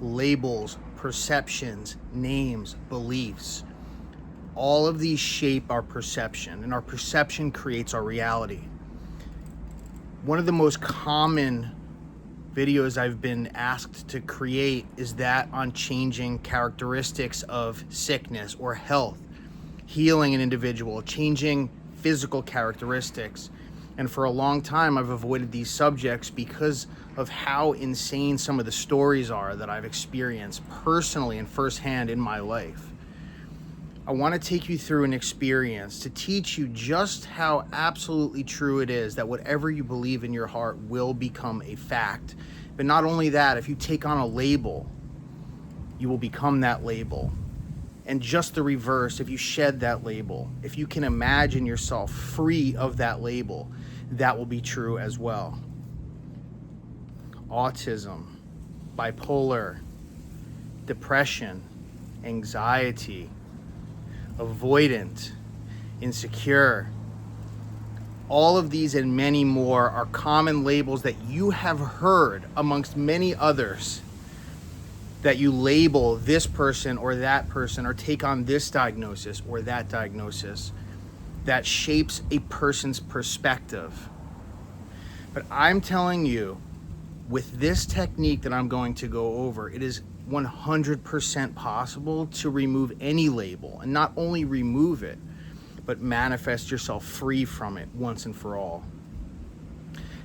labels, perceptions, names, beliefs. All of these shape our perception, and our perception creates our reality. One of the most common videos I've been asked to create is that on changing characteristics of sickness or health, healing an individual, changing physical characteristics. And for a long time, I've avoided these subjects because of how insane some of the stories are that I've experienced personally and firsthand in my life. I want to take you through an experience to teach you just how absolutely true it is that whatever you believe in your heart will become a fact. But not only that, if you take on a label, you will become that label. And just the reverse, if you shed that label, if you can imagine yourself free of that label, that will be true as well. Autism, bipolar, depression, anxiety, avoidant, insecure. All of these and many more are common labels that you have heard amongst many others, that you label this person or that person or take on this diagnosis or that diagnosis that shapes a person's perspective. But I'm telling you, with this technique that I'm going to go over, it is 100% possible to remove any label, and not only remove it, but manifest yourself free from it once and for all.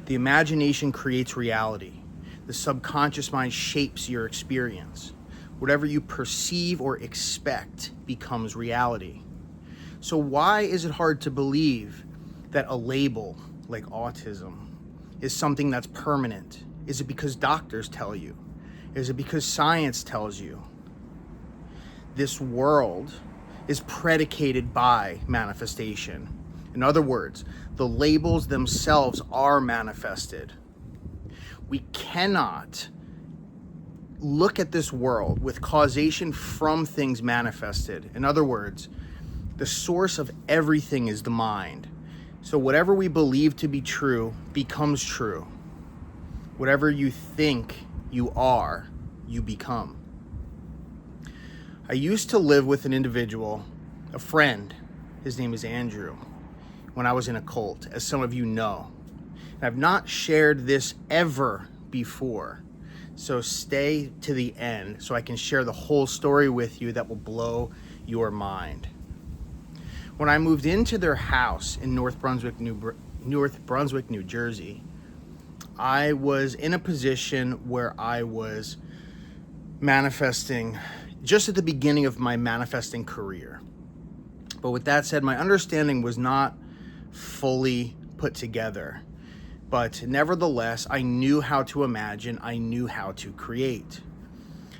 The imagination creates reality. The subconscious mind shapes your experience. Whatever you perceive or expect becomes reality. So why is it hard to believe that a label like autism is something that's permanent? Is it because doctors tell you? Is it because science tells you? This world is predicated by manifestation. In other words, the labels themselves are manifested. We cannot look at this world with causation from things manifested. In other words, the source of everything is the mind. So whatever we believe to be true becomes true. Whatever you think you are, you become. I used to live with an individual, a friend, his name is Andrew, when I was in a cult, as some of you know. And I've not shared this ever before, so stay to the end so I can share the whole story with you that will blow your mind. When I moved into their house in North Brunswick, New Jersey, I was in a position where I was manifesting just at the beginning of my manifesting career. But with that said, my understanding was not fully put together. But nevertheless, I knew how to imagine, I knew how to create.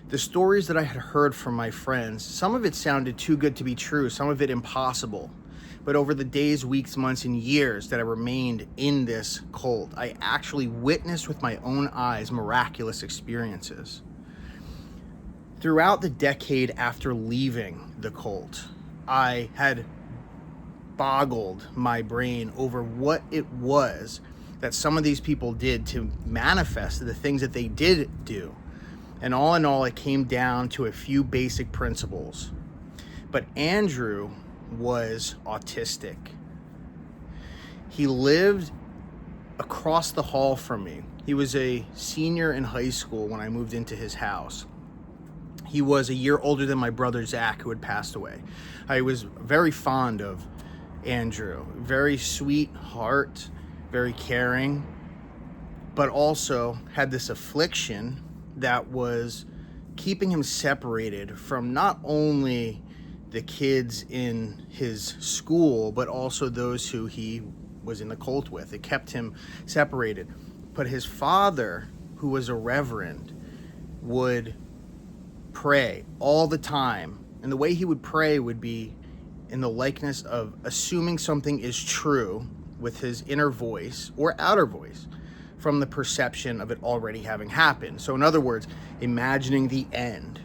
The stories that I had heard from my friends, some of it sounded too good to be true, some of it impossible. But over the days, weeks, months, and years that I remained in this cult, I actually witnessed with my own eyes miraculous experiences. Throughout the decade after leaving the cult, I had boggled my brain over what it was that some of these people did to manifest the things that they did do. And all in all, it came down to a few basic principles. But Andrew was autistic. He lived across the hall from me. He was a senior in high school when I moved into his house. He was a year older than my brother Zach, who had passed away. I was very fond of Andrew. Very sweet heart, very caring, but also had this affliction that was keeping him separated from not only the kids in his school, but also those who he was in the cult with. It kept him separated. But his father, who was a reverend, would pray all the time. And the way he would pray would be in the likeness of assuming something is true with his inner voice or outer voice from the perception of it already having happened. So in other words, imagining the end.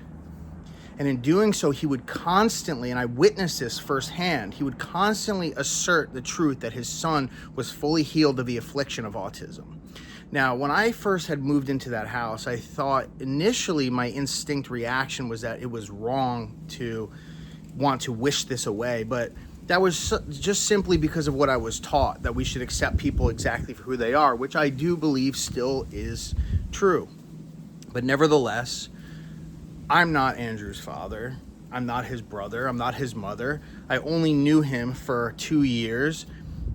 And in doing so, he would constantly, and I witnessed this firsthand, he would constantly assert the truth that his son was fully healed of the affliction of autism. Now, when I first had moved into that house, I thought initially my instinct reaction was that it was wrong to want to wish this away, but that was just simply because of what I was taught, that we should accept people exactly for who they are, which I do believe still is true. But nevertheless, I'm not Andrew's father. I'm not his brother. I'm not his mother. I only knew him for 2 years.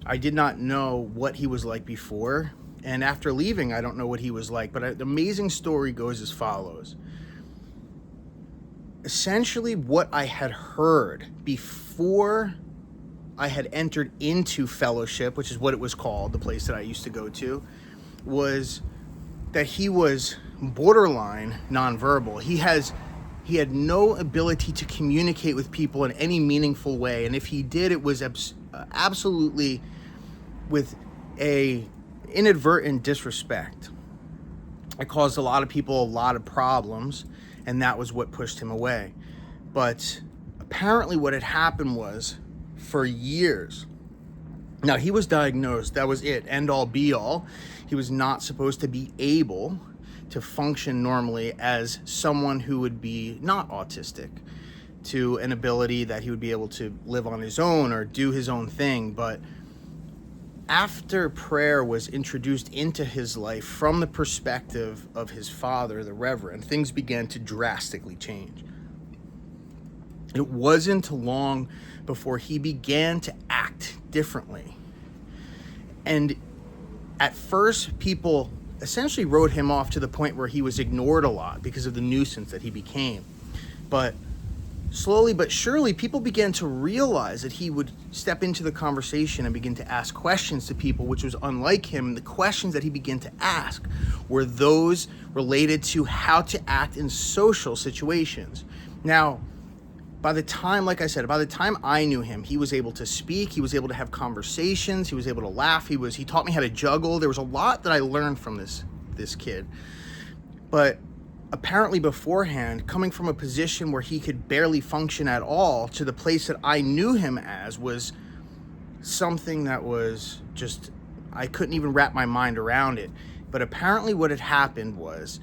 I did not know what he was like before. And after leaving, I don't know what he was like. But the amazing story goes as follows. Essentially, what I had heard before I had entered into fellowship, which is what it was called, the place that I used to go to, was that he was borderline nonverbal. He had no ability to communicate with people in any meaningful way, and if he did, it was absolutely with a inadvertent disrespect. It caused a lot of people a lot of problems, and that was what pushed him away. But apparently what had happened was, for years, now he was diagnosed, that was it, end all be all. He was not supposed to be able to function normally as someone who would be not autistic, to an ability that he would be able to live on his own or do his own thing. But after prayer was introduced into his life from the perspective of his father, the Reverend, things began to drastically change. It wasn't long before he began to act differently. And at first, people essentially wrote him off to the point where he was ignored a lot because of the nuisance that he became. But slowly but surely, people began to realize that he would step into the conversation and begin to ask questions to people, which was unlike him. The questions that he began to ask were those related to how to act in social situations. Now, by the time, like I said, by the time I knew him, he was able to speak, he was able to have conversations, he was able to laugh, he taught me how to juggle. There was a lot that I learned from this kid. But apparently beforehand, coming from a position where he could barely function at all to the place that I knew him as was something that was just, I couldn't even wrap my mind around it. But apparently what had happened was,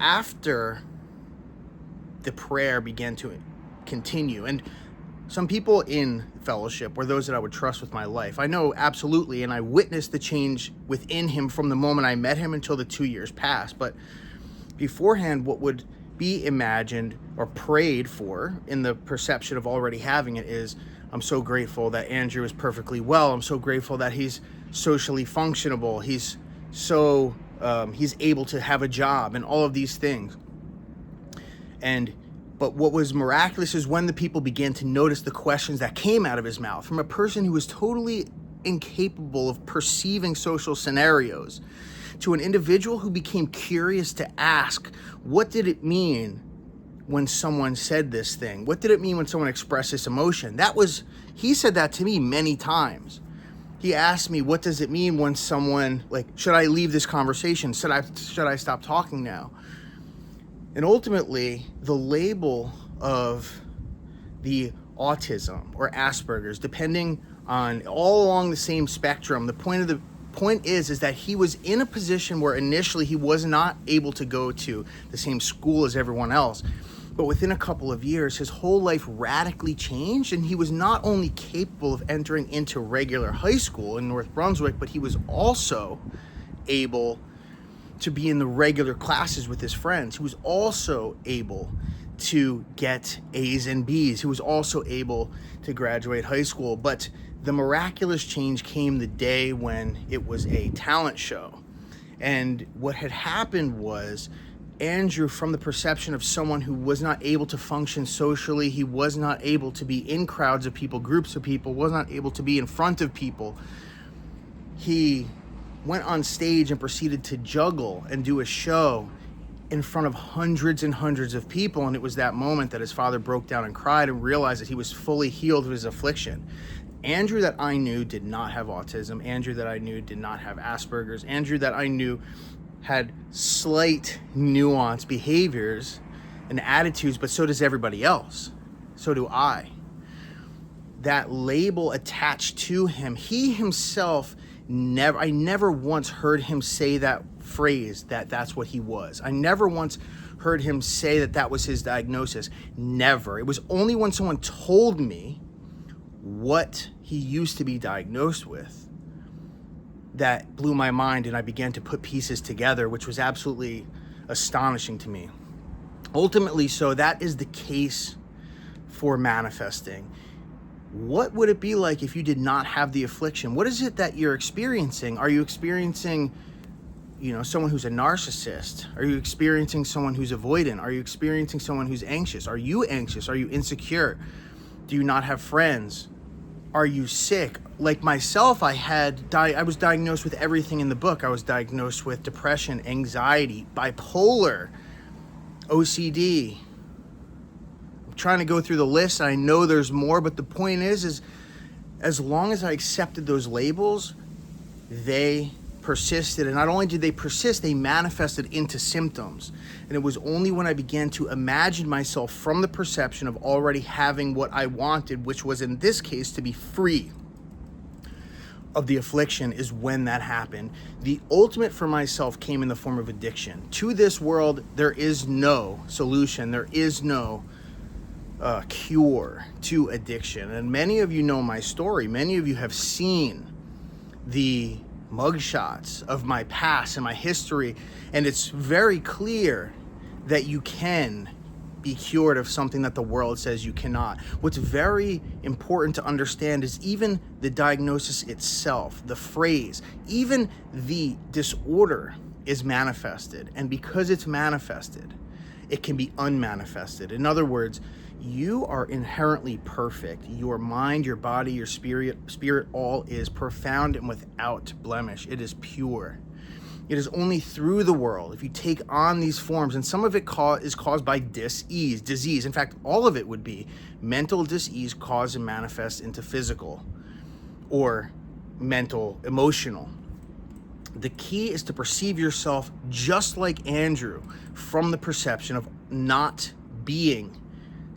after the prayer began to continue, and some people in fellowship were those that I would trust with my life. I know absolutely, and I witnessed the change within him from the moment I met him until the 2 years passed. But beforehand, what would be imagined or prayed for in the perception of already having it is, I'm so grateful that Andrew is perfectly well. I'm so grateful that he's socially functionable. He's able to have a job and all of these things. But what was miraculous is when the people began to notice the questions that came out of his mouth from a person who was totally incapable of perceiving social scenarios, to an individual who became curious to ask, what did it mean when someone said this thing? What did it mean when someone expressed this emotion? He said that to me many times. He asked me, what does it mean when someone, should I leave this conversation? Should I stop talking now? And ultimately, the label of the autism or Asperger's, depending on all along the same spectrum, the point is that he was in a position where initially he was not able to go to the same school as everyone else. But within a couple of years, his whole life radically changed, and he was not only capable of entering into regular high school in North Brunswick, but he was also able to be in the regular classes with his friends. He was also able to get A's and B's. He was also able to graduate high school. But the miraculous change came the day when it was a talent show. And what had happened was, Andrew, from the perception of someone who was not able to function socially, he was not able to be in crowds of people, groups of people, was not able to be in front of people, he went on stage and proceeded to juggle and do a show in front of hundreds and hundreds of people. And it was that moment that his father broke down and cried and realized that he was fully healed of his affliction. Andrew that I knew did not have autism. Andrew that I knew did not have Asperger's. Andrew that I knew had slight nuanced behaviors and attitudes, but so does everybody else. So do I. That label attached to him, he himself I never once heard him say that phrase, that that's what he was. I never once heard him say that that was his diagnosis. Never. It was only when someone told me what he used to be diagnosed with that blew my mind, and I began to put pieces together, which was absolutely astonishing to me. Ultimately, so that is the case for manifesting. What would it be like if you did not have the affliction? What is it that you're experiencing? Are you experiencing, someone who's a narcissist? Are you experiencing someone who's avoidant? Are you experiencing someone who's anxious? Are you anxious? Are you insecure? Do you not have friends? Are you sick? Like myself, I was diagnosed with everything in the book. I was diagnosed with depression, anxiety, bipolar, OCD. I'm trying to go through the list, and I know there's more, but the point is as long as I accepted those labels, they persisted. And not only did they persist, they manifested into symptoms. And it was only when I began to imagine myself from the perception of already having what I wanted, which was in this case to be free of the affliction, is when that happened. The ultimate for myself came in the form of addiction. To this world, there is no solution. There is no cure to addiction. And many of you know my story. Many of you have seen the mugshots of my past and my history, and it's very clear that you can be cured of something that the world says you cannot. What's very important to understand is even the diagnosis itself, the phrase, even the disorder is manifested. And because it's manifested, it can be unmanifested. In other words, you are inherently perfect. Your mind, your body, your spirit, all is profound and without blemish. It is pure. It is only through the world, if you take on these forms, and some of it is caused by disease. In fact, all of it would be mental disease caused and manifest into physical or mental, emotional. The key is to perceive yourself just like Andrew, from the perception of not being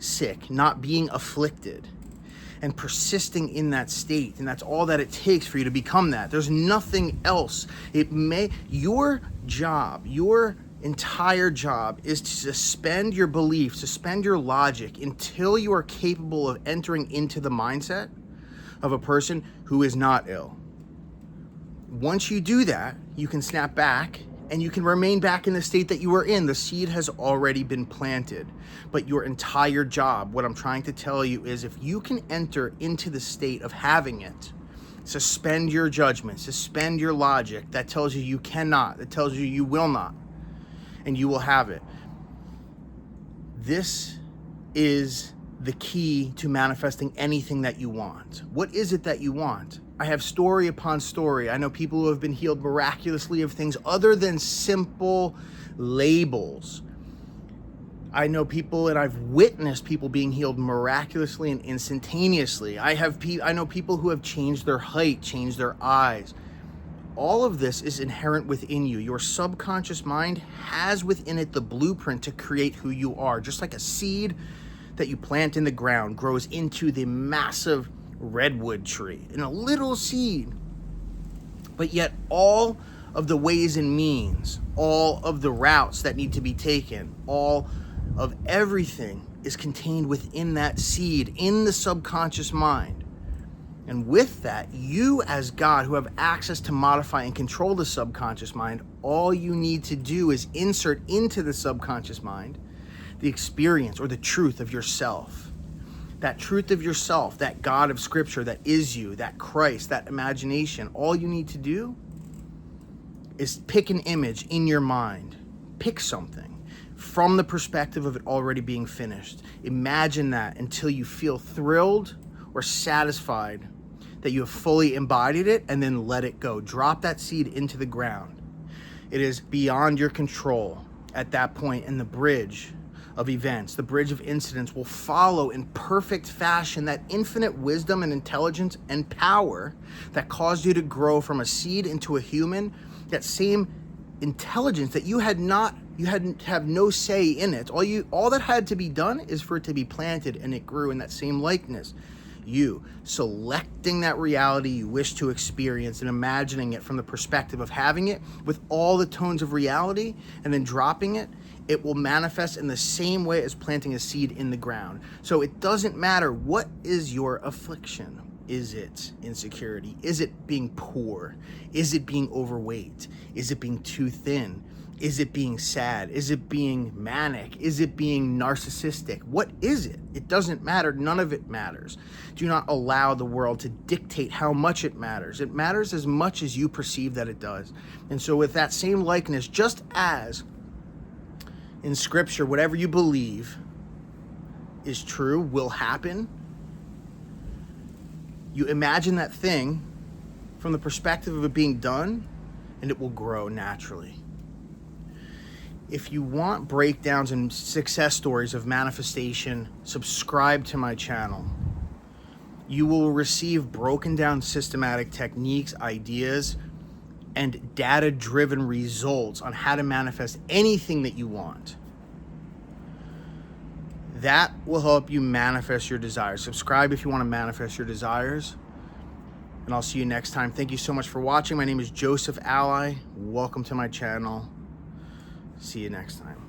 sick, not being afflicted, and persisting in that state. And that's all that it takes for you to become that. There's nothing else. Your job, your entire job, is to suspend your belief, suspend your logic until you are capable of entering into the mindset of a person who is not ill. Once you do that, you can snap back and you can remain back in the state that you were in. The seed has already been planted. But your entire job, what I'm trying to tell you is, if you can enter into the state of having it, suspend your judgment, suspend your logic that tells you you cannot, that tells you you will not, and you will have it. This is the key to manifesting anything that you want. What is it that you want? I have story upon story. I know people who have been healed miraculously of things other than simple labels. I know people, and I've witnessed people being healed miraculously and instantaneously. I know people who have changed their height, changed their eyes. All of this is inherent within you. Your subconscious mind has within it the blueprint to create who you are. Just like a seed that you plant in the ground grows into the massive redwood tree in a little seed. But yet all of the ways and means, all of the routes that need to be taken, all of everything is contained within that seed, in the subconscious mind. And with that, you as God, who have access to modify and control the subconscious mind, all you need to do is insert into the subconscious mind the experience or the truth of yourself. That truth of yourself, that God of Scripture that is you, that Christ, that imagination. All you need to do is pick an image in your mind. Pick something from the perspective of it already being finished. Imagine that until you feel thrilled or satisfied that you have fully embodied it, and then let it go. Drop that seed into the ground. It is beyond your control at that point, and the bridge of events, the bridge of incidents will follow in perfect fashion that infinite wisdom and intelligence and power that caused you to grow from a seed into a human. That same intelligence that you hadn't have no say in it. All that had to be done is for it to be planted, and it grew in that same likeness. You selecting that reality you wish to experience and imagining it from the perspective of having it with all the tones of reality, and then dropping it, it will manifest in the same way as planting a seed in the ground. So it doesn't matter what is your affliction. Is it insecurity? Is it being poor? Is it being overweight? Is it being too thin? Is it being sad? Is it being manic? Is it being narcissistic? What is it? It doesn't matter. None of it matters. Do not allow the world to dictate how much it matters. It matters as much as you perceive that it does. And so with that same likeness, just as in Scripture, whatever you believe is true will happen, you imagine that thing from the perspective of it being done, and it will grow naturally. If you want breakdowns and success stories of manifestation, subscribe to my channel. You will receive broken down systematic techniques, ideas, and data-driven results on how to manifest anything that you want. That will help you manifest your desires. Subscribe if you want to manifest your desires. And I'll see you next time. Thank you so much for watching. My name is Joseph Alai. Welcome to my channel. See you next time.